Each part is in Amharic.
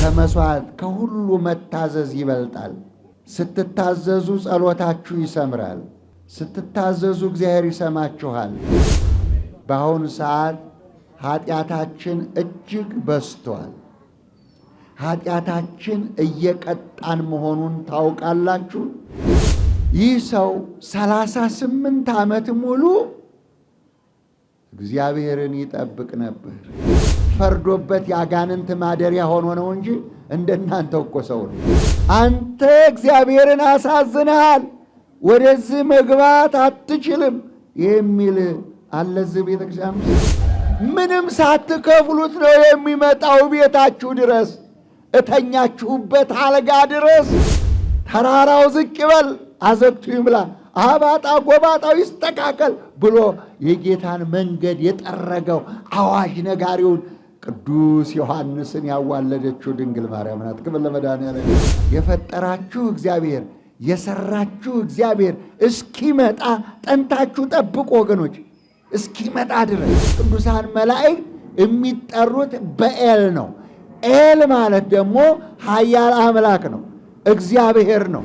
ከመስዋዕት ከሁሉ መታዘዝ ይበልጣል። ስትታዘዙ ጸሎታችሁ ይሰምራል። ስትታዘዙ እግዚአብሔር ይሰማችኋል። በአሁኑ ሰዓት ኃጢአታችን እጅግ በዝቷል። ኃጢአታችን እየቀጣን መሆኑን ታውቃላችሁ። ይህ ሰው 38 ዓመት ሙሉ እግዚአብሔርን ይጠብቅ ነበር። ፈርዶበት የአጋንንት ማደሪያ ሆኖ ነው እንጂ እንደናንተ እኮ ሰው ነው። አንተ እግዚአብሔርን አሳዝነሃል፣ ወደዚህ መግባት አትችልም የሚል አለዚህ ቤተክርስቲያን ምንም ሳትከፍሉት ነው የሚመጣው ቤታችሁ ድረስ፣ እተኛችሁበት አልጋ ድረስ። ተራራው ዝቅ ይበል፣ አዘቅቱ ይምላ፣ አባጣ ጎባጣው ይስተካከል ብሎ የጌታን መንገድ የጠረገው አዋጅ ነጋሪውን ቅዱስ ዮሐንስን ያዋለደችው ድንግል ማርያም ናት። ክብር ለመድኃኒዓለም። የፈጠራችሁ እግዚአብሔር የሰራችሁ እግዚአብሔር እስኪመጣ ጠንታችሁ ጠብቁ ወገኖች፣ እስኪመጣ ድረስ። ቅዱሳን መላእክት የሚጠሩት በኤል ነው። ኤል ማለት ደግሞ ኃያል አምላክ ነው፣ እግዚአብሔር ነው።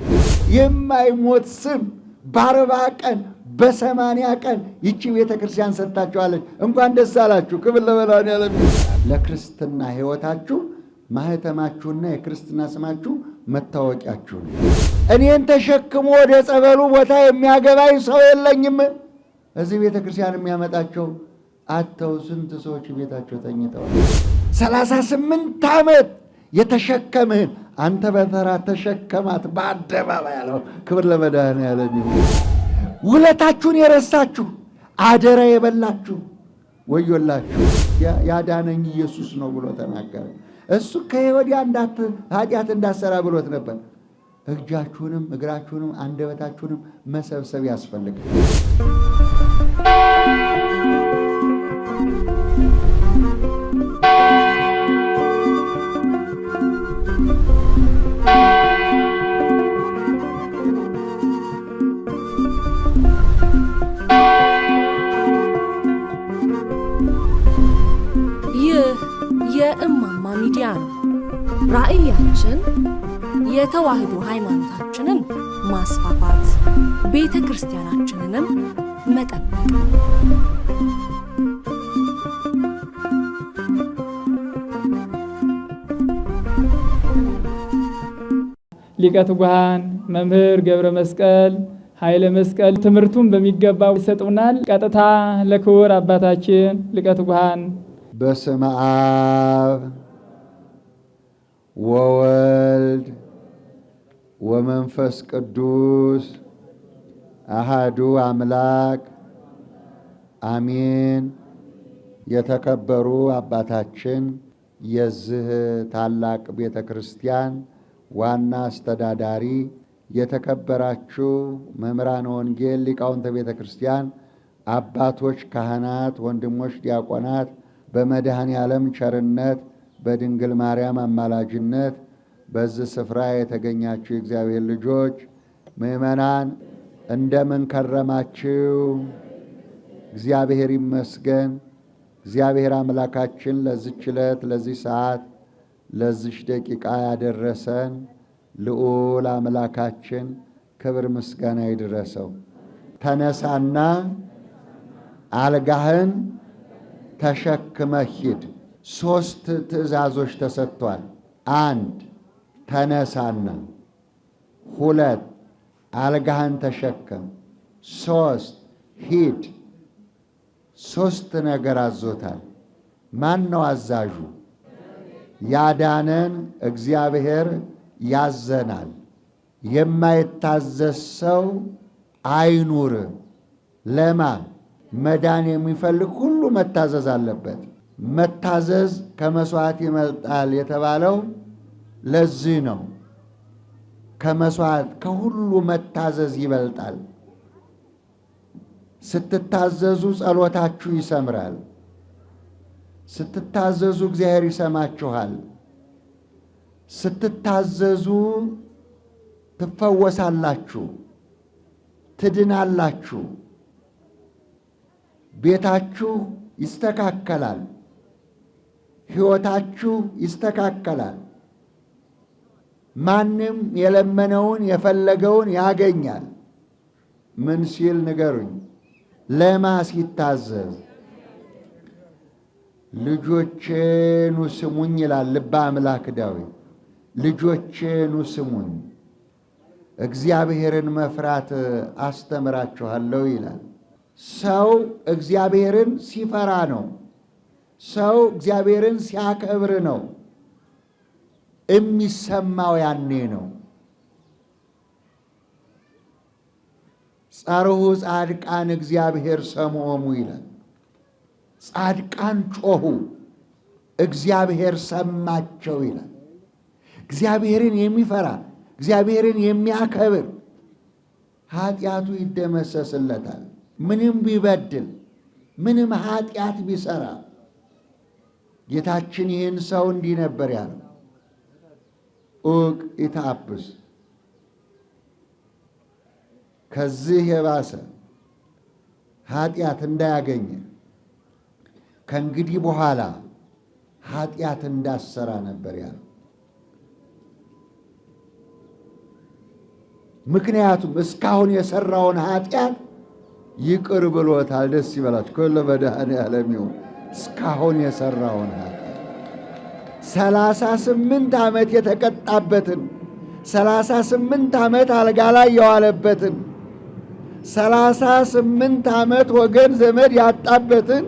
የማይሞት ስም በ40 ቀን በ80 ቀን ይቺ ቤተ ክርስቲያን ሰጥታችኋለች። እንኳን ደስ አላችሁ። ክብር ለመድኃኒዓለም። ለክርስትና ሕይወታችሁ ማህተማችሁና የክርስትና ስማችሁ መታወቂያችሁ ነው። እኔን ተሸክሞ ወደ ጸበሉ ቦታ የሚያገባኝ ሰው የለኝም። እዚህ ቤተ ክርስቲያን የሚያመጣቸው አተው ስንት ሰዎች ቤታቸው ተኝተዋል። 38 ዓመት የተሸከምህን አንተ በተራ ተሸከማት በአደባባይ ያለው። ክብር ለመድኃኒዓለም ይሁን። ውለታችሁን የረሳችሁ አደራ የበላችሁ ወዮላችሁ። ያዳነኝ ኢየሱስ ነው ብሎ ተናገረ። እሱ ከወዲያ ኃጢአት እንዳሰራ ብሎት ነበር። እጃችሁንም እግራችሁንም አንደበታችሁንም መሰብሰብ ያስፈልጋል። የእማማ ሚዲያ ነው። ራዕያችን የተዋህዶ ሃይማኖታችንን ማስፋፋት፣ ቤተ ክርስቲያናችንንም መጠበቅ። ሊቀ ትጉሃን መምህር ገብረ መስቀል ኃይለ መስቀል ትምህርቱን በሚገባ ይሰጡናል። ቀጥታ ለክቡር አባታችን ሊቀ ትጉሃን። በስመ አብ ወወልድ ወመንፈስ ቅዱስ አሃዱ አምላክ አሜን። የተከበሩ አባታችን የዚህ ታላቅ ቤተ ክርስቲያን ዋና አስተዳዳሪ፣ የተከበራችሁ መምህራነ ወንጌል፣ ሊቃውንተ ቤተ ክርስቲያን፣ አባቶች፣ ካህናት፣ ወንድሞች ዲያቆናት፣ በመድኃኔ ዓለም ቸርነት በድንግል ማርያም አማላጅነት በዚህ ስፍራ የተገኛችሁ የእግዚአብሔር ልጆች ምእመናን እንደምን ከረማችሁ? እግዚአብሔር ይመስገን። እግዚአብሔር አምላካችን ለዚች ዕለት፣ ለዚህ ሰዓት፣ ለዚች ደቂቃ ያደረሰን ልዑል አምላካችን ክብር ምስጋና ይድረሰው። ተነሳና አልጋህን ተሸክመህ ሂድ። 3 ትእዛዞች ተሰጥቷል። 1 ተነሳና፣ 2 አልጋህን ተሸከም፣ 3 ሂድ። 3 ነገር አዞታል። ማን ነው አዛዡ? ያዳነን እግዚአብሔር ያዘናል። የማይታዘዝ ሰው አይኑር። ለማን? መዳን የሚፈልግ ሁሉ መታዘዝ አለበት። መታዘዝ ከመስዋዕት ይበልጣል የተባለው ለዚህ ነው። ከመስዋዕት ከሁሉ መታዘዝ ይበልጣል። ስትታዘዙ ጸሎታችሁ ይሰምራል። ስትታዘዙ እግዚአብሔር ይሰማችኋል። ስትታዘዙ ትፈወሳላችሁ፣ ትድናላችሁ። ቤታችሁ ይስተካከላል፣ ሕይወታችሁ ይስተካከላል። ማንም የለመነውን የፈለገውን ያገኛል። ምን ሲል ንገሩኝ? ለማ ሲታዘዝ። ልጆቼ ኑ ስሙኝ ይላል ልበ አምላክ ዳዊት። ልጆቼ ኑ ስሙኝ፣ እግዚአብሔርን መፍራት አስተምራችኋለሁ ይላል። ሰው እግዚአብሔርን ሲፈራ ነው። ሰው እግዚአብሔርን ሲያከብር ነው የሚሰማው። ያኔ ነው ጸርሑ ጻድቃን እግዚአብሔር ሰምዖሙ ይላል። ጻድቃን ጮኹ እግዚአብሔር ሰማቸው ይላል። እግዚአብሔርን የሚፈራ እግዚአብሔርን የሚያከብር ኃጢአቱ ይደመሰስለታል። ምንም ቢበድል ምንም ኃጢአት ቢሰራ። ጌታችን ይህን ሰው እንዲህ ነበር ያለው፣ ዑቅ ኢታብስ፣ ከዚህ የባሰ ኃጢአት እንዳያገኘ ከእንግዲህ በኋላ ኃጢአት እንዳሰራ ነበር ያለው። ምክንያቱም እስካሁን የሰራውን ኃጢአት ይቅር ብሎታል። ደስ ይበላችሁ። ከለ መድኃኔዓለም ይሁን። እስካሁን የሰራውን ኃጢአት 38 ዓመት የተቀጣበትን 38 ዓመት አልጋ ላይ የዋለበትን 38 ዓመት ወገን ዘመድ ያጣበትን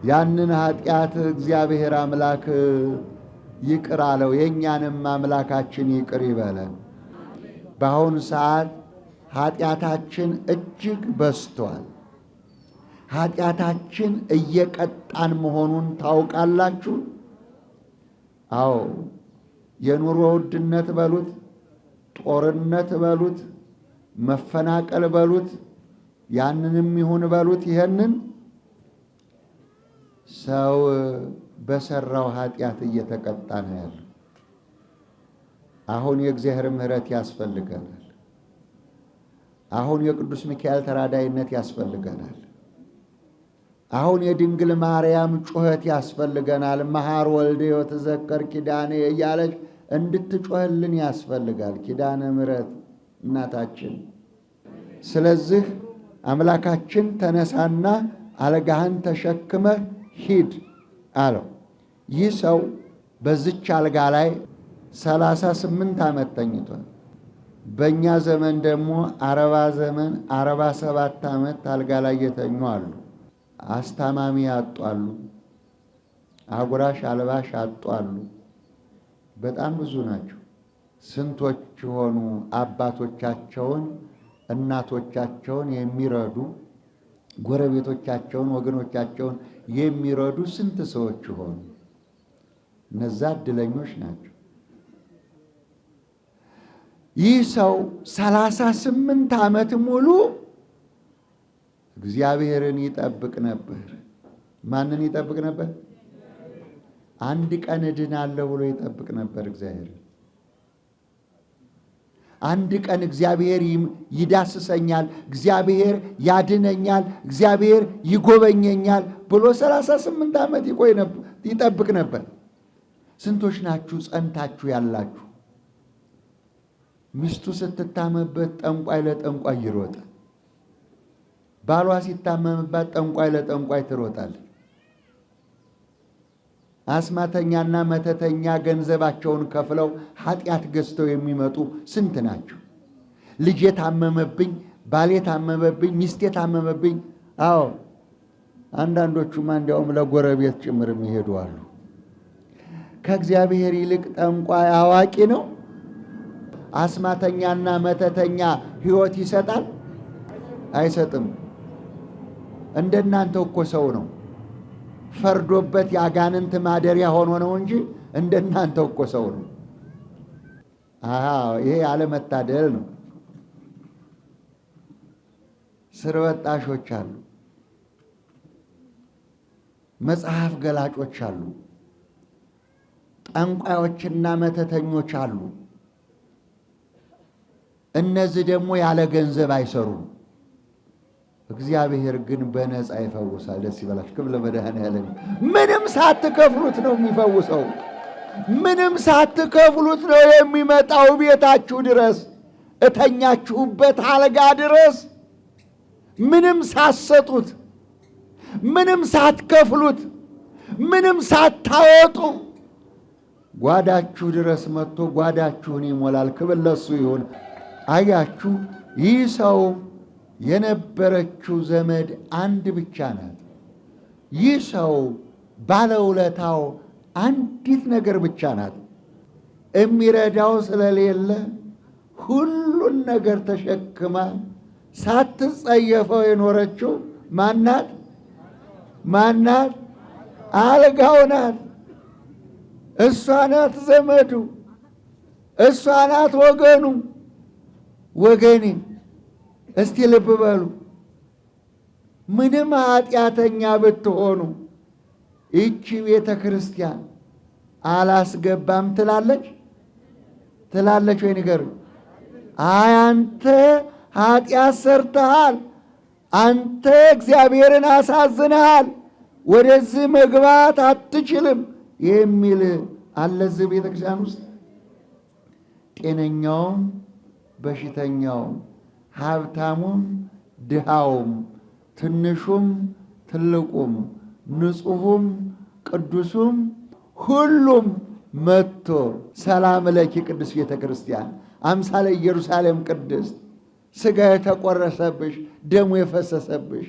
ያንን ኃጢአት እግዚአብሔር አምላክ ይቅር አለው። የእኛንም አምላካችን ይቅር ይበለን። በአሁኑ ሰዓት ኃጢአታችን እጅግ በዝቷል። ኃጢአታችን እየቀጣን መሆኑን ታውቃላችሁ? አዎ፣ የኑሮ ውድነት በሉት፣ ጦርነት በሉት፣ መፈናቀል በሉት፣ ያንንም ይሁን በሉት፣ ይሄንን ሰው በሰራው ኃጢአት እየተቀጣ ነው ያለው። አሁን የእግዚአብሔር ምሕረት ያስፈልገናል። አሁን የቅዱስ ሚካኤል ተራዳይነት ያስፈልገናል። አሁን የድንግል ማርያም ጩኸት ያስፈልገናል። መሐር ወልደ ወተዘከር ኪዳኔ እያለች እንድትጮህልን ያስፈልጋል ኪዳነ ምሕረት እናታችን። ስለዚህ አምላካችን ተነሳና አልጋህን ተሸክመህ ሂድ አለው። ይህ ሰው በዚች አልጋ ላይ 38 ዓመት ተኝቷል። በእኛ ዘመን ደግሞ 47 ዓመት አልጋ ላይ የተኙ አሉ። አስታማሚ ያጡ አሉ። አጉራሽ አልባሽ ያጡ አሉ። በጣም ብዙ ናቸው። ስንቶች ሆኑ አባቶቻቸውን እናቶቻቸውን የሚረዱ ጎረቤቶቻቸውን ወገኖቻቸውን የሚረዱ ስንት ሰዎች ሆኑ። እነዛ እድለኞች ናቸው። ይህ ሰው 38 ዓመት ሙሉ እግዚአብሔርን ይጠብቅ ነበር። ማንን ይጠብቅ ነበር? አንድ ቀን እድናለሁ ብሎ ይጠብቅ ነበር እግዚአብሔርን። አንድ ቀን እግዚአብሔር ይዳስሰኛል፣ እግዚአብሔር ያድነኛል፣ እግዚአብሔር ይጎበኘኛል ብሎ 38 ዓመት ይጠብቅ ነበር። ስንቶች ናችሁ ጸንታችሁ ያላችሁ? ሚስቱ ስትታመምበት ጠንቋይ ለጠንቋይ ይሮጣል። ባሏ ሲታመምባት ጠንቋይ ለጠንቋይ ትሮጣለች። አስማተኛና መተተኛ ገንዘባቸውን ከፍለው ኃጢአት ገዝተው የሚመጡ ስንት ናቸው? ልጄ ታመመብኝ፣ ባሌ ታመመብኝ፣ ሚስቴ ታመመብኝ። አዎ አንዳንዶቹማ እንዲያውም ለጎረቤት ጭምር የሚሄዱ አሉ። ከእግዚአብሔር ይልቅ ጠንቋይ አዋቂ ነው? አስማተኛና መተተኛ ሕይወት ይሰጣል? አይሰጥም። እንደናንተ እኮ ሰው ነው። ፈርዶበት የአጋንንት ማደሪያ ሆኖ ነው እንጂ እንደናንተ እኮ ሰው ነው። ይሄ ያለመታደል ነው። ስር ወጣሾች አሉ፣ መጽሐፍ ገላጮች አሉ፣ ጠንቋዮችና መተተኞች አሉ። እነዚህ ደግሞ ያለ ገንዘብ አይሰሩም። እግዚአብሔር ግን በነፃ ይፈውሳል። ደስ ይበላችሁ። ክብር ለመድኃኔዓለም። ምንም ሳትከፍሉት ነው የሚፈውሰው። ምንም ሳትከፍሉት ነው የሚመጣው ቤታችሁ ድረስ፣ እተኛችሁበት አልጋ ድረስ። ምንም ሳትሰጡት፣ ምንም ሳትከፍሉት፣ ምንም ሳታወጡ ጓዳችሁ ድረስ መጥቶ ጓዳችሁን ይሞላል። ክብር ለእሱ ይሁን። አያችሁ፣ ይህ ሰው የነበረችው ዘመድ አንድ ብቻ ናት። ይህ ሰው ባለውለታው አንዲት ነገር ብቻ ናት። የሚረዳው ስለሌለ ሁሉን ነገር ተሸክማ ሳትጸየፈው የኖረችው ማናት? ማናት? አልጋው ናት። እሷ ናት ዘመዱ፣ እሷ ናት ወገኑ። ወገኔ እስቲ ልብ በሉ። ምንም ኃጢአተኛ ብትሆኑ ይቺ ቤተ ክርስቲያን አላስገባም ትላለች? ትላለች ወይ? ንገሩ። አይ አንተ ኃጢአት ሰርተሃል፣ አንተ እግዚአብሔርን አሳዝነሃል፣ ወደዚህ መግባት አትችልም የሚል አለ እዚህ ቤተ ክርስቲያን ውስጥ። ጤነኛውም በሽተኛውም፣ ሀብታሙም ድሃውም፣ ትንሹም ትልቁም፣ ንጹሑም ቅዱሱም ሁሉም መጥቶ ሰላም ለኪ ቅዱስ ቤተ ክርስቲያን አምሳለ ኢየሩሳሌም ቅድስት፣ ሥጋ የተቆረሰብሽ ደሙ የፈሰሰብሽ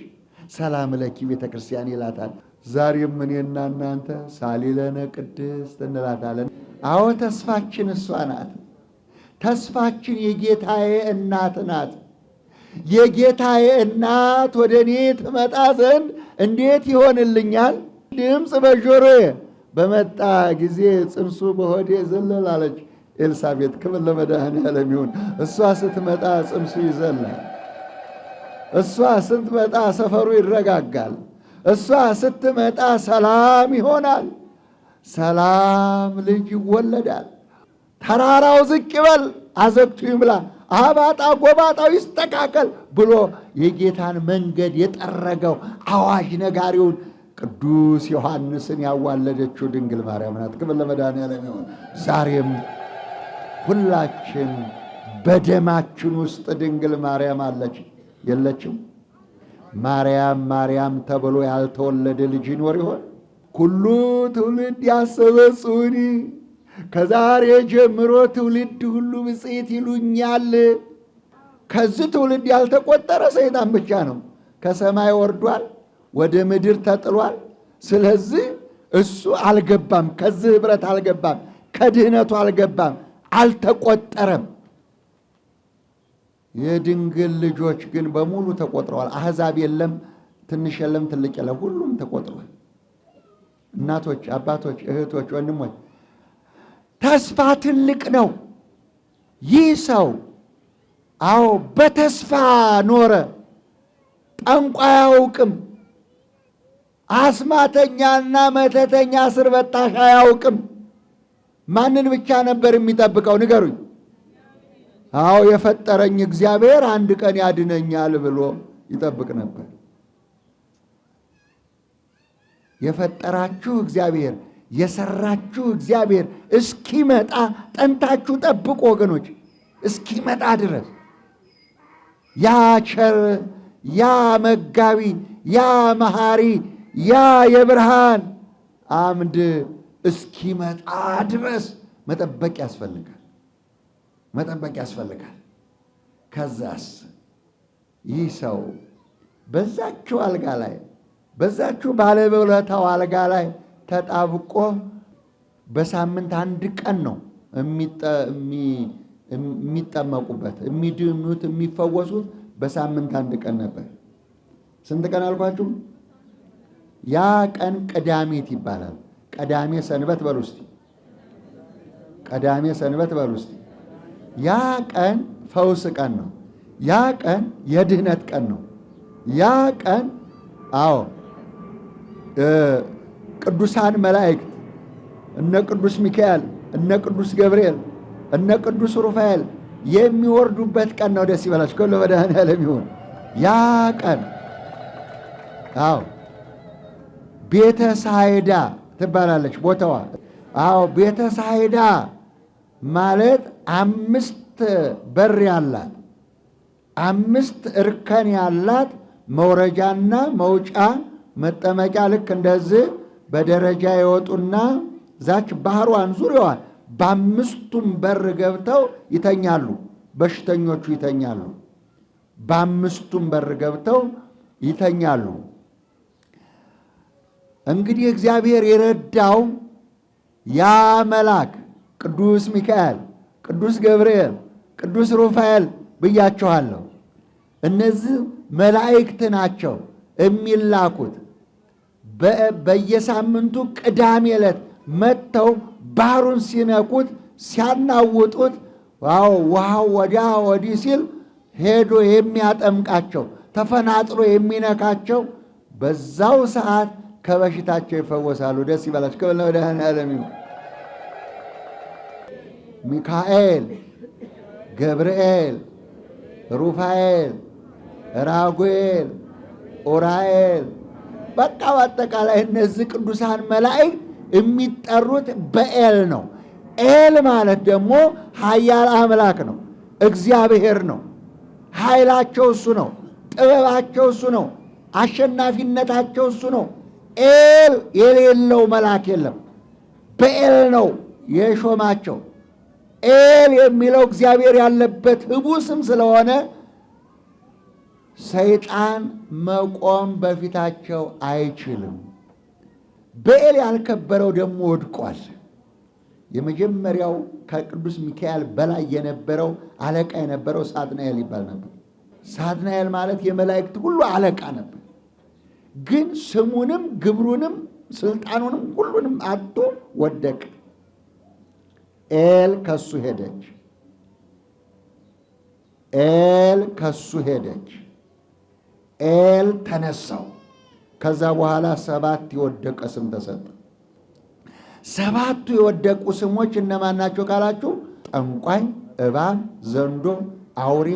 ሰላም ለኪ ቤተ ክርስቲያን ይላታል። ዛሬም እኔና እናንተ ሳሊለነ ቅድስት እንላታለን። አዎ ተስፋችን እሷ ናት። ተስፋችን የጌታዬ እናት ናት። የጌታዬ እናት ወደ እኔ ትመጣ ዘንድ እንዴት ይሆንልኛል? ድምፅ በጆሮዬ በመጣ ጊዜ ጽንሱ በሆዴ ዘለል አለች ኤልሳቤጥ። ክብር ለመድኃኔዓለም ይሁን። እሷ ስትመጣ ጽንሱ ይዘላል። እሷ ስትመጣ ሰፈሩ ይረጋጋል። እሷ ስትመጣ ሰላም ይሆናል። ሰላም ልጅ ይወለዳል። ተራራው ዝቅ ይበል፣ አዘቅቱ ይምላ፣ አባጣ ጎባጣው ይስተካከል ብሎ የጌታን መንገድ የጠረገው አዋጅ ነጋሪውን ቅዱስ ዮሐንስን ያዋለደችው ድንግል ማርያም ናት። ክብር ለመድኃኔዓለም ይሁን። ዛሬም ሁላችን በደማችን ውስጥ ድንግል ማርያም አለች። የለችም? ማርያም ማርያም ተብሎ ያልተወለደ ልጅ ይኖር ይሆን? ኩሉ ትውልድ ያሰበጽሁኒ፣ ከዛሬ ጀምሮ ትውልድ ሁሉ ብፅዕት ይሉኛል። ከዚህ ትውልድ ያልተቆጠረ ሰይጣን ብቻ ነው። ከሰማይ ወርዷል፣ ወደ ምድር ተጥሏል። ስለዚህ እሱ አልገባም፣ ከዚህ ኅብረት አልገባም፣ ከድህነቱ አልገባም፣ አልተቆጠረም። የድንግል ልጆች ግን በሙሉ ተቆጥረዋል። አሕዛብ የለም፣ ትንሽ የለም፣ ትልቅ የለም፣ ሁሉም ተቆጥሯል። እናቶች፣ አባቶች፣ እህቶች፣ ወንድሞች ተስፋ ትልቅ ነው። ይህ ሰው አዎ በተስፋ ኖረ። ጠንቋይ አያውቅም። አስማተኛና መተተኛ ስር በጣሽ አያውቅም። ማንን ብቻ ነበር የሚጠብቀው? ንገሩኝ። አዎ የፈጠረኝ እግዚአብሔር አንድ ቀን ያድነኛል ብሎ ይጠብቅ ነበር። የፈጠራችሁ እግዚአብሔር የሰራችሁ እግዚአብሔር እስኪመጣ ጠንታችሁ ጠብቁ ወገኖች። እስኪመጣ ድረስ ያ ቸር፣ ያ መጋቢ፣ ያ መሐሪ፣ ያ የብርሃን አምድ እስኪመጣ ድረስ መጠበቅ ያስፈልጋል። መጠበቅ ያስፈልጋል። ከዛስ ይህ ሰው በዛችው አልጋ ላይ በዛችው ባለውለታው አልጋ ላይ ተጣብቆ በሳምንት አንድ ቀን ነው የሚጠመቁበት፣ የሚድኑት፣ የሚፈወሱት በሳምንት አንድ ቀን ነበር። ስንት ቀን አልኳችሁ? ያ ቀን ቅዳሜት ይባላል። ቀዳሜ ሰንበት በሉ እስቲ። ቀዳሜ ሰንበት በሉ እስቲ። ያ ቀን ፈውስ ቀን ነው። ያ ቀን የድህነት ቀን ነው። ያ ቀን አዎ ቅዱሳን መላእክት እነ ቅዱስ ሚካኤል፣ እነ ቅዱስ ገብርኤል፣ እነ ቅዱስ ሩፋኤል የሚወርዱበት ቀን ነው። ደስ ይበላችሁ። ከሁሉ መድኃኔዓለም ይሁን። ያ ቀን አዎ ቤተ ሳይዳ ትባላለች ቦታዋ። አዎ ቤተ ሳይዳ ማለት 5 በር ያላት 5 እርከን ያላት መውረጃና መውጫ መጠመቂያ ልክ እንደዚህ በደረጃ ይወጡና ዛች ባህሯን ዙሪያዋን በ5ቱም በር ገብተው ይተኛሉ። በሽተኞቹ ይተኛሉ። በ5ቱም በር ገብተው ይተኛሉ። እንግዲህ እግዚአብሔር የረዳው ያ መልአክ ቅዱስ ሚካኤል፣ ቅዱስ ገብርኤል፣ ቅዱስ ሩፋኤል ብያቸዋለሁ። እነዚህ መላእክት ናቸው የሚላኩት። በየሳምንቱ ቅዳሜ ዕለት መጥተው ባህሩን ሲነኩት ሲያናውጡት፣ ውሃው ወዲያ ወዲህ ሲል ሄዶ የሚያጠምቃቸው ተፈናጥሮ የሚነካቸው በዛው ሰዓት ከበሽታቸው ይፈወሳሉ። ደስ ይበላችሁ። ክብር ለመድኃኔዓለም ይሁን። ሚካኤል፣ ገብርኤል፣ ሩፋኤል፣ ራጉኤል፣ ኡራኤል በቃ በአጠቃላይ እነዚህ ቅዱሳን መላእክት የሚጠሩት በኤል ነው። ኤል ማለት ደግሞ ኃያል አምላክ ነው፣ እግዚአብሔር ነው። ኃይላቸው እሱ ነው፣ ጥበባቸው እሱ ነው፣ አሸናፊነታቸው እሱ ነው። ኤል የሌለው መልአክ የለም። በኤል ነው የሾማቸው። ኤል የሚለው እግዚአብሔር ያለበት ህቡ ስም ስለሆነ ሰይጣን መቆም በፊታቸው አይችልም። በኤል ያልከበረው ደግሞ ወድቋል። የመጀመሪያው ከቅዱስ ሚካኤል በላይ የነበረው አለቃ የነበረው ሳጥናኤል ይባል ነበር። ሳጥናኤል ማለት የመላእክት ሁሉ አለቃ ነበር። ግን ስሙንም ግብሩንም ስልጣኑንም ሁሉንም አጥቶ ወደቀ። ኤል ከሱ ሄደች። ኤል ከሱ ሄደች። ኤል ተነሳው። ከዛ በኋላ 7 የወደቀ ስም ተሰጠ። 7ቱ የወደቁ ስሞች እነማን ናቸው ካላችሁ፣ ጠንቋይ፣ እባብ፣ ዘንዶ፣ አውሬ፣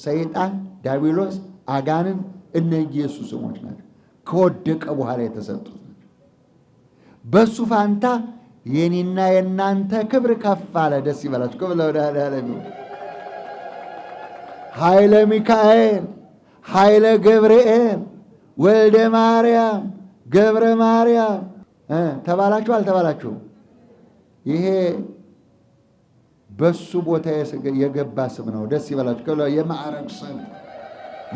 ሰይጣን፣ ዲያብሎስ፣ አጋንን እነዚህ የሱ ስሞች ናቸው። ከወደቀ በኋላ የተሰጡት ናቸው። በሱ ፋንታ የኔና የናንተ ክብር ከፍ አለ። ደስ ይበላችሁ። ክብር ለመድኃኔዓለም ይሁን። ኃይለ ሚካኤል፣ ኃይለ ገብርኤል፣ ወልደ ማርያም፣ ገብረ ማርያም ተባላችሁ አልተባላችሁ? ይሄ በሱ ቦታ የገባ ስም ነው። ደስ ይበላችሁ። የማዕረግ ስም፣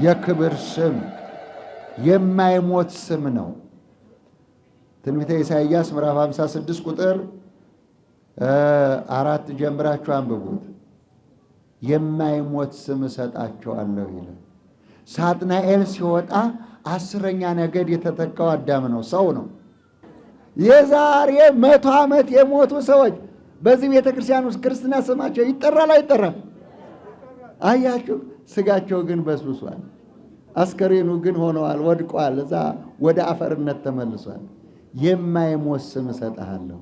የክብር ስም፣ የማይሞት ስም ነው። ትንቢተ ኢሳይያስ ምዕራፍ 56 ቁጥር 4 ጀምራችሁ አንብቡት። የማይሞት ስም እሰጣቸዋለሁ ይላል። ሳጥናኤል ሲወጣ 10ኛ ነገድ የተተካው አዳም ነው፣ ሰው ነው። የዛሬ 100 ዓመት የሞቱ ሰዎች በዚህ ቤተ ክርስቲያን ውስጥ ክርስትና ስማቸው ይጠራል አይጠራም? አያችሁ፣ ስጋቸው ግን በስብሷል። አስከሬኑ ግን ሆነዋል፣ ወድቋል፣ እዛ ወደ አፈርነት ተመልሷል። የማይሞት ስም እሰጥሃለሁ።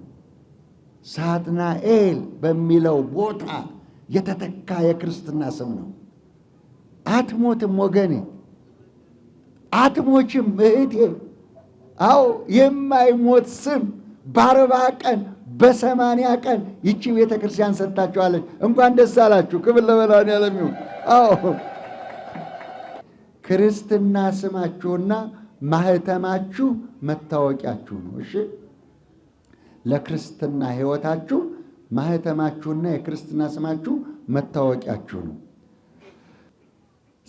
ሳጥናኤል በሚለው ቦታ የተተካ የክርስትና ስም ነው። አትሞትም ወገኔ፣ አትሞችም እህቴ። አዎ የማይሞት ስም በ40 ቀን በ80 ቀን ይቺ ቤተ ክርስቲያን ሰጥታችኋለች። እንኳን ደስ አላችሁ። ክብር ለመድኃኔዓለም ይሁን። አዎ ክርስትና ስማችሁና ማህተማችሁ መታወቂያችሁ ነው። እሺ፣ ለክርስትና ሕይወታችሁ ማህተማችሁና የክርስትና ስማችሁ መታወቂያችሁ ነው።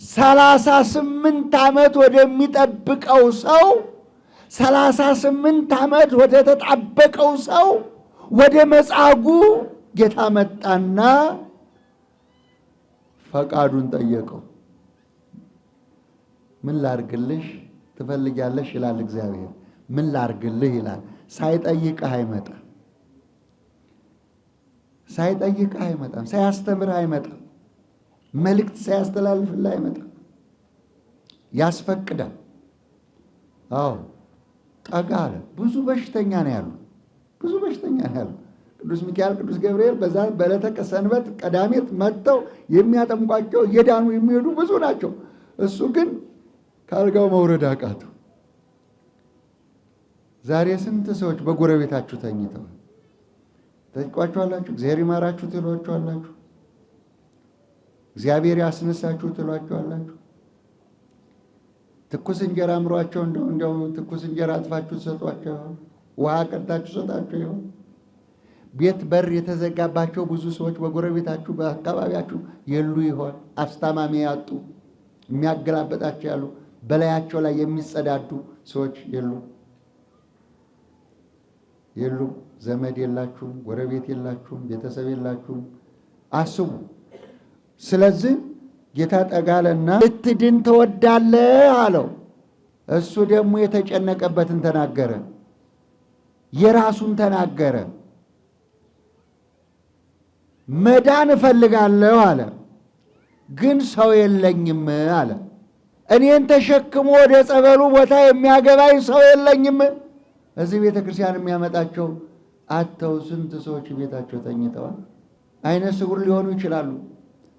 38 ዓመት ወደሚጠብቀው ሰው 38 ዓመት ወደ ተጣበቀው ሰው ወደ መጻጉዕ ጌታ መጣና ፈቃዱን ጠየቀው። ምን ላርግልሽ ትፈልጊያለሽ ይላል እግዚአብሔር። ምን ላርግልህ ይላል። ሳይጠይቅህ አይመጣም። ሳይጠይቅህ አይመጣም። ሳያስተምርህ አይመጣም። መልእክት ሳያስተላልፍልህ አይመጣም። ያስፈቅዳል። አዎ ጠጋ አለ። ብዙ በሽተኛ ነው ያሉ፣ ብዙ በሽተኛ ነው ያሉ። ቅዱስ ሚካኤል፣ ቅዱስ ገብርኤል በዛ በዕለተ ሰንበት ቀዳሜት መጥተው የሚያጠምቋቸው እየዳኑ የሚሄዱ ብዙ ናቸው። እሱ ግን ከአልጋው መውረድ አቃተው። ዛሬ ስንት ሰዎች በጎረቤታችሁ ተኝተዋል? ትጠይቋቸዋላችሁ። እግዚአብሔር ይማራችሁ ትሏቸዋላችሁ። እግዚአብሔር ያስነሳችሁ ትሏቸዋላችሁ። ትኩስ እንጀራ አምሯቸው እንደው ትኩስ እንጀራ አጥፋችሁ ሰጧቸው ይሆን? ውሃ ቀዳችሁ ሰጣችሁ ይሆን? ቤት በር የተዘጋባቸው ብዙ ሰዎች በጎረቤታችሁ በአካባቢያችሁ የሉ ይሆን? አስታማሚ ያጡ የሚያገላበጣቸው ያሉ በላያቸው ላይ የሚጸዳዱ ሰዎች የሉ? ዘመድ የላችሁም፣ ጎረቤት የላችሁም፣ ቤተሰብ የላችሁም። አስቡ። ስለዚህ ጌታ ጠጋለና ልትድን ትወዳለህ አለው። እሱ ደግሞ የተጨነቀበትን ተናገረ፣ የራሱን ተናገረ። መዳን እፈልጋለሁ አለ፣ ግን ሰው የለኝም አለ። እኔን ተሸክሞ ወደ ጸበሉ ቦታ የሚያገባኝ ሰው የለኝም። እዚህ ቤተ ክርስቲያን የሚያመጣቸው አተው ስንት ሰዎች ቤታቸው ተኝተዋል። አይነ ስውር ሊሆኑ ይችላሉ፣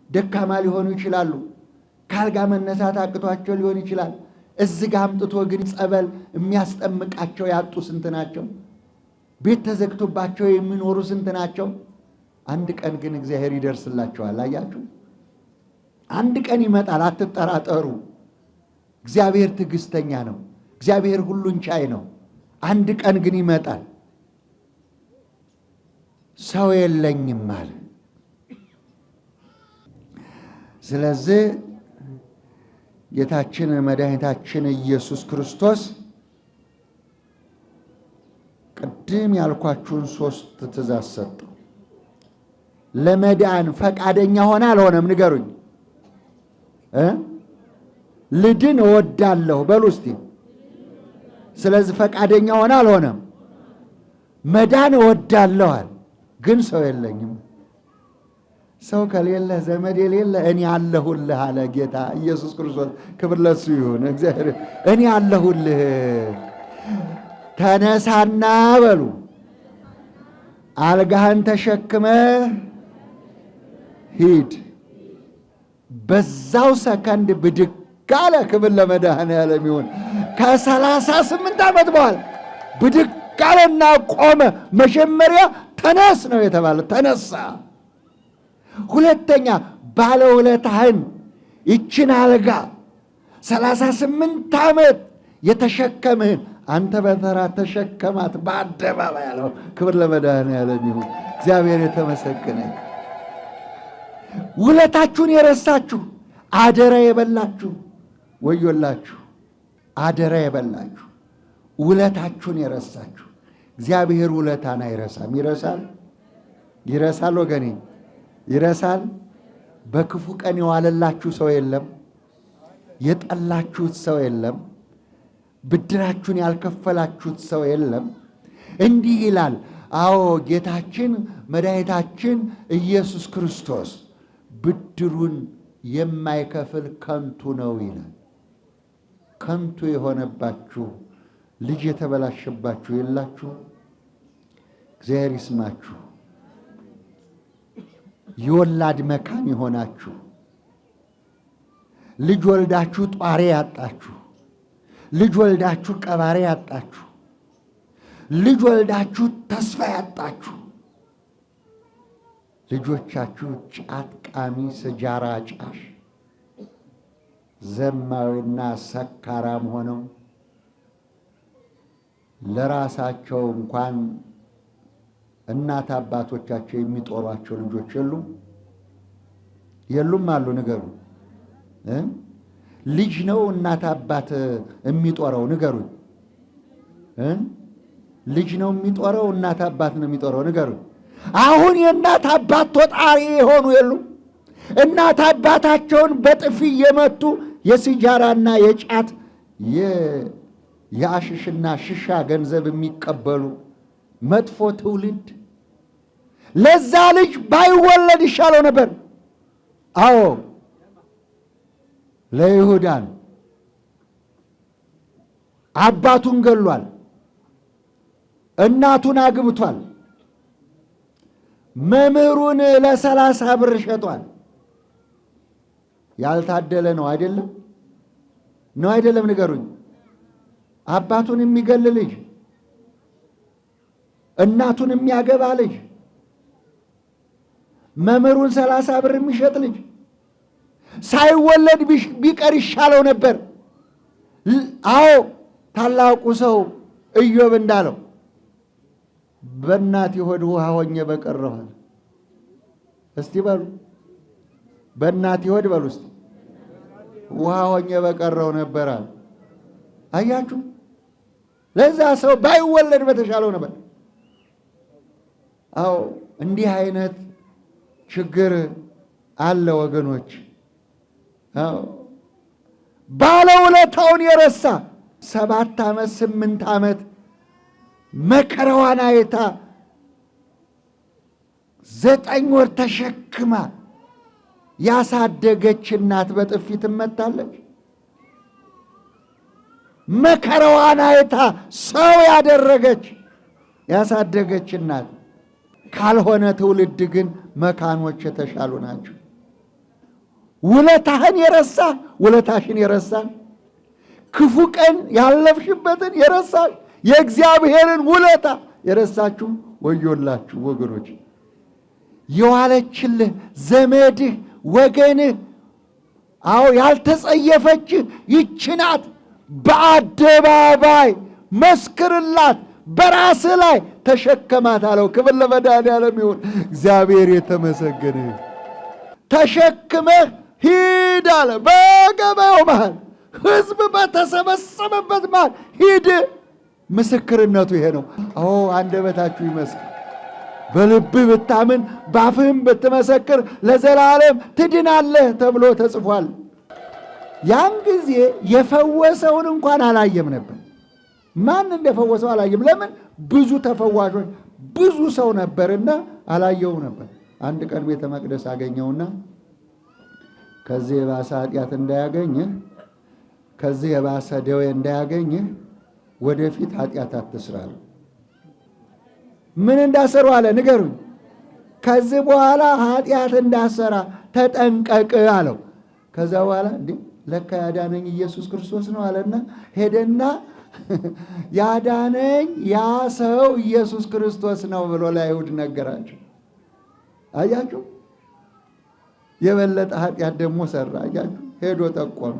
ደካማ ሊሆኑ ይችላሉ፣ ካልጋ መነሳት አቅቷቸው ሊሆን ይችላል። እዚህ ጋ አምጥቶ ግን ጸበል የሚያስጠምቃቸው ያጡ ስንት ናቸው? ቤት ተዘግቶባቸው የሚኖሩ ስንት ናቸው? አንድ ቀን ግን እግዚአብሔር ይደርስላቸዋል። አያችሁ፣ አንድ ቀን ይመጣል፣ አትጠራጠሩ። እግዚአብሔር ትዕግስተኛ ነው። እግዚአብሔር ሁሉን ቻይ ነው። አንድ ቀን ግን ይመጣል። ሰው የለኝም አለ። ስለዚህ ጌታችን መድኃኒታችን ኢየሱስ ክርስቶስ ቅድም ያልኳችሁን 3 ትእዛዝ ሰጠው። ለመዳን ፈቃደኛ ሆነ አልሆነም? ንገሩኝ። ልድን እወዳለሁ በሉ እስቲ። ስለዚህ ፈቃደኛ ሆነ አልሆነም? መዳን እወዳለኋል፣ ግን ሰው የለኝም። ሰው ከሌለ ዘመድ የሌለ እኔ አለሁልህ አለ ጌታ ኢየሱስ ክርስቶስ። ክብር ለሱ ይሁን። እግዚአብሔር እኔ አለሁልህ፣ ተነሳና በሉ አልጋህን ተሸክመ ሂድ። በዛው ሰከንድ ብድግ አለ። ክብር ለመድኃኔዓለም ይሁን። ከ38 ዓመት በኋላ ብድግ አለና ቆመ። መጀመሪያ ተነስ ነው የተባለ፣ ተነሳ። ሁለተኛ ባለውለታህን ይችን አልጋ 38 ዓመት የተሸከምህን አንተ በተራ ተሸከማት በአደባባይ ያለው። ክብር ለመድኃኔዓለም ይሁን። እግዚአብሔር የተመሰገነ። ውለታችሁን የረሳችሁ አደራ የበላችሁ ወዮላችሁ። አደራ የበላችሁ ውለታችሁን የረሳችሁ። እግዚአብሔር ውለታን አይረሳም። ይረሳል ወገኔ፣ ይረሳል። በክፉ ቀን የዋለላችሁ ሰው የለም። የጠላችሁት ሰው የለም። ብድራችሁን ያልከፈላችሁት ሰው የለም። እንዲህ ይላል። አዎ ጌታችን መድኃኒታችን ኢየሱስ ክርስቶስ ብድሩን የማይከፍል ከንቱ ነው ይላል። ከንቱ የሆነባችሁ ልጅ የተበላሸባችሁ የላችሁ? እግዚአብሔር ይስማችሁ። የወላድ መካን የሆናችሁ ልጅ ወልዳችሁ ጧሪ ያጣችሁ፣ ልጅ ወልዳችሁ ቀባሪ ያጣችሁ፣ ልጅ ወልዳችሁ ተስፋ ያጣችሁ፣ ልጆቻችሁ ጫት ቃሚ፣ ስጃራ ጫሽ፣ ዘማዊና ሰካራም ሆነው ለራሳቸው እንኳን እናት አባቶቻቸው የሚጦሯቸው ልጆች የሉም አሉ? ንገሩ። ልጅ ነው እናት አባት የሚጦረው? ንገሩኝ። ልጅ ነው የሚጦረው? እናት አባት ነው የሚጦረው? ንገሩኝ። አሁን የእናት አባት ጦጣሪ የሆኑ የሉም? እናት አባታቸውን በጥፊ እየመቱ የሲጃራና የጫት የአሽሽና ሽሻ ገንዘብ የሚቀበሉ መጥፎ ትውልድ። ለዛ ልጅ ባይወለድ ይሻለው ነበር። አዎ ለይሁዳን አባቱን ገሏል፣ እናቱን አግብቷል፣ መምህሩን ለ30 ብር ሸጧል። ያልታደለ ነው አይደለም? ነው አይደለም? ንገሩኝ። አባቱን የሚገል ልጅ፣ እናቱን የሚያገባ ልጅ፣ መምህሩን 30 ብር የሚሸጥ ልጅ ሳይወለድ ቢቀር ይሻለው ነበር። አዎ ታላቁ ሰው ኢዮብ እንዳለው በእናቴ ሆድ ውሃ ሆኜ በቀረሁ። እስቲ በሉ በእናቴ ሆድ በሉ እስቲ ውሃ ሆኜ በቀረሁ ነበር አለ። አያችሁ፣ ለዛ ሰው ባይወለድ በተሻለው ነበር። አዎ እንዲህ አይነት ችግር አለ ወገኖች። አዎ ባለውለታውን የረሳ 7 ዓመት 8 ዓመት መከራዋን አይታ 9 ወር ተሸክማ ያሳደገች እናት በጥፊ ትመታለች? መከራዋን አይታ ሰው ያደረገች ያሳደገች እናት ካልሆነ ትውልድ ግን መካኖች የተሻሉ ናቸው። ውለታህን የረሳ ውለታሽን የረሳ ክፉ ቀን ያለፍሽበትን የረሳሽ የእግዚአብሔርን ውለታ የረሳችሁ ወዮላችሁ ወገኖች። የዋለችልህ ዘመድህ ወገንህ፣ አዎ ያልተጸየፈችህ ይህች ናት። በአደባባይ መስክርላት፣ በራስህ ላይ ተሸከማት አለው። ክብር ለመድኃኒዓለም ይሁን። እግዚአብሔር የተመሰገነ ይሁን። ተሸክመህ ሂድ አለ። በገበያው መሃል ሕዝብ በተሰበሰበበት መሃል ሂድ። ምስክርነቱ ይሄ ነው። አዎ አንደበታችሁ ይመስክር። በልብህ ብታምን በአፍህም ብትመሰክር ለዘላለም ትድናለህ ተብሎ ተጽፏል። ያን ጊዜ የፈወሰውን እንኳን አላየም ነበር። ማን እንደፈወሰው አላየም። ለምን? ብዙ ተፈዋሾች ብዙ ሰው ነበርና አላየው ነበር። አንድ ቀን ቤተ መቅደስ አገኘውና ከዚህ የባሰ ኃጢአት እንዳያገኝህ፣ ከዚህ የባሰ ደዌ እንዳያገኝህ ወደፊት ኃጢአት አትስራ። ምን እንዳሰሩ አለ ንገሩኝ። ከዚህ በኋላ ኃጢአት እንዳሰራ ተጠንቀቅ አለው። ከዛ በኋላ ለካ ያዳነኝ ኢየሱስ ክርስቶስ ነው አለና ሄደና ያዳነኝ ያ ሰው ኢየሱስ ክርስቶስ ነው ብሎ ለአይሁድ ነገራቸው። አያችሁ፣ የበለጠ ኃጢአት ደግሞ ሰራ። አያችሁ፣ ሄዶ ጠቆመ።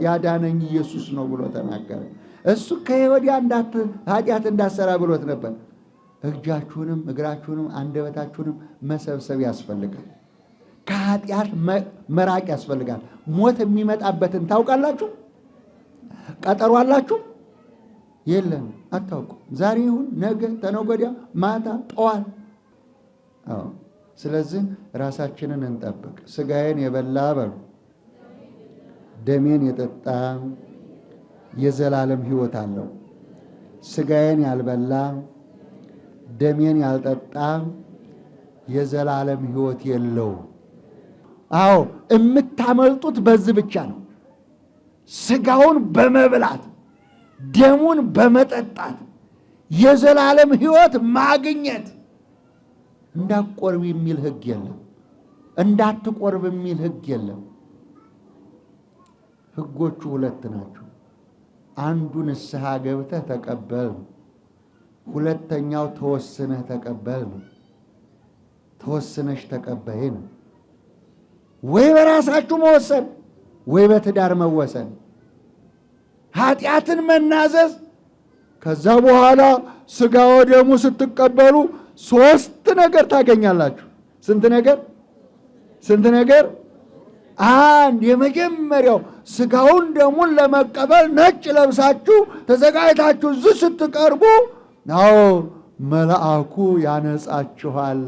ያዳነኝ ኢየሱስ ነው ብሎ ተናገረ። እሱ ከወዲያ ኃጢአት እንዳሰራ ብሎት ነበር። እጃችሁንም እግራችሁንም አንደበታችሁንም መሰብሰብ ያስፈልጋል። ከኃጢአት መራቅ ያስፈልጋል። ሞት የሚመጣበትን ታውቃላችሁ? ቀጠሮ አላችሁ? የለም፣ አታውቁም። ዛሬ ይሁን ነገ፣ ተነገ ወዲያ፣ ማታ፣ ጠዋት። አዎ። ስለዚህ ራሳችንን እንጠብቅ። ሥጋዬን የበላ በሉ ደሜን የጠጣ የዘላለም ሕይወት አለው። ሥጋዬን ያልበላ ደሜን ያልጠጣ የዘላለም ሕይወት የለው። አዎ የምታመልጡት በዚህ ብቻ ነው። ሥጋውን በመብላት ደሙን በመጠጣት የዘላለም ሕይወት ማግኘት። እንዳትቆርብ የሚል ሕግ የለም። እንዳትቆርብ የሚል ሕግ የለም። ሕጎቹ 2 ናቸው። አንዱ ንስሐ ገብተህ ተቀበል፣ ሁለተኛው ተወስነህ ተቀበል ነው። ተወስነሽ ተቀበይ ነው። ወይ በራሳችሁ መወሰን ወይ በትዳር መወሰን፣ ኃጢአትን መናዘዝ። ከዛ በኋላ ሥጋ ወደሙ ስትቀበሉ 3 ነገር ታገኛላችሁ። ስንት ነገር? ስንት ነገር? አንድ የመጀመሪያው ሥጋውን ደሙን ለመቀበል ነጭ ለብሳችሁ ተዘጋጅታችሁ እዚህ ስትቀርቡ፣ አዎ መልአኩ ያነጻችኋል፣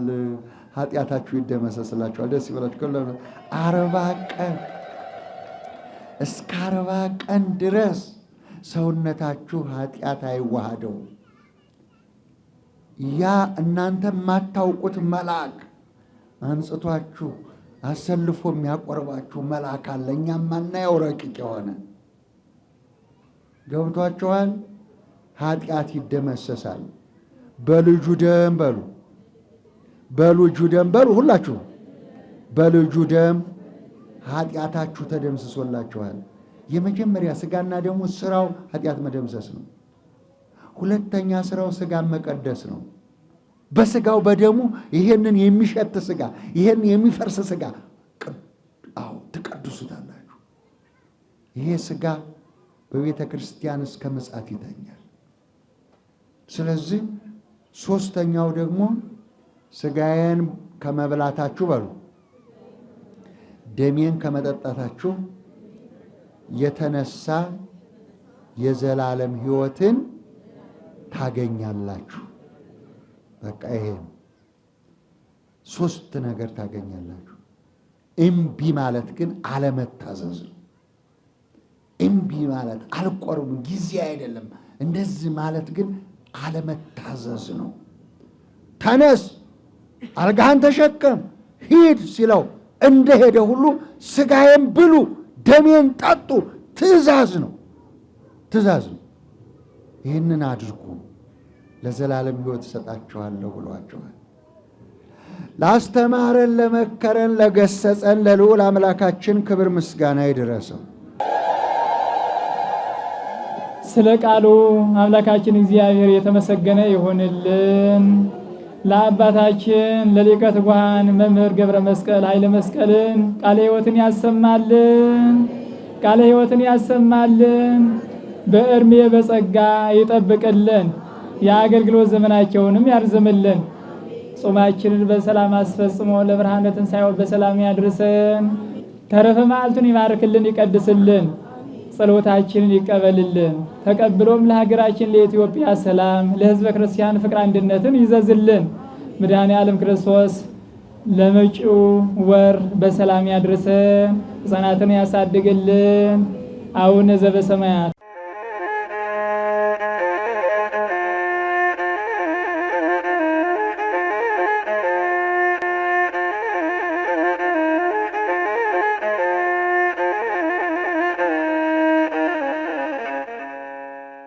ኃጢአታችሁ ይደመሰስላችኋል። ደስ ይበላችሁ። 40 ቀን እስከ 40 ቀን ድረስ ሰውነታችሁ ኃጢአት አይዋሃደው። ያ እናንተ የማታውቁት መልአክ አንጽቷችሁ አሰልፎ የሚያቆርባችሁ መልአክ አለ። እኛም ማናየው ረቂቅ የሆነ ገብቷችኋል። ኃጢአት ይደመሰሳል በልጁ ደም በሉ፣ በልጁ ደም በሉ። ሁላችሁ በልጁ ደም ኃጢአታችሁ ተደምስሶላችኋል። የመጀመሪያ ሥጋና ደሙ ስራው ኃጢአት መደምሰስ ነው። ሁለተኛ ስራው ሥጋን መቀደስ ነው። በስጋው በደሙ ይሄንን የሚሸት ስጋ ይሄን የሚፈርስ ስጋ ትቀድሱታላችሁ። ይሄ ስጋ በቤተ ክርስቲያን እስከ ምጽአት ይተኛል። ስለዚህ ሶስተኛው ደግሞ ስጋዬን ከመብላታችሁ በሉ ደሜን ከመጠጣታችሁ የተነሳ የዘላለም ሕይወትን ታገኛላችሁ። በቃ ይሄ ሶስት ነገር ታገኛላችሁ። እምቢ ማለት ግን አለመታዘዝ ነው። እምቢ ማለት አልቆርም ጊዜ አይደለም እንደዚህ ማለት ግን አለመታዘዝ ነው። ተነስ አልጋህን ተሸከም ሂድ ሲለው እንደሄደ ሁሉ ስጋዬን ብሉ ደሜን ጠጡ ትእዛዝ ነው። ይህንን አድርጉ ለዘላለም ሕይወት እሰጣችኋለሁ ብሏቸዋል። ላስተማረን፣ ለመከረን፣ ለገሰጸን ለልዑል አምላካችን ክብር ምስጋና ይድረሰው። ስለ ቃሉ አምላካችን እግዚአብሔር የተመሰገነ ይሁንልን። ለአባታችን ለሊቀ ትጉሃን መምህር ገብረ መስቀል ኃይለ መስቀልን ቃለ ሕይወትን ያሰማልን፣ ቃለ ሕይወትን ያሰማልን። በእድሜ በጸጋ ይጠብቅልን፣ የአገልግሎት ዘመናቸውንም ያርዝምልን። ጾማችንን በሰላም አስፈጽሞ ለብርሃነ ትንሣኤው በሰላም ያድርሰን። ተረፈ መዓልቱን ይባርክልን፣ ይቀድስልን። ጸሎታችንን ይቀበልልን። ተቀብሎም ለሀገራችን ለኢትዮጵያ ሰላም፣ ለሕዝበ ክርስቲያን ፍቅር አንድነትን ይዘዝልን። መድኃኔ ዓለም ክርስቶስ ለመጪው ወር በሰላም ያድርሰን፣ ሕፃናትን ያሳድግልን። አቡነ ዘበሰማያት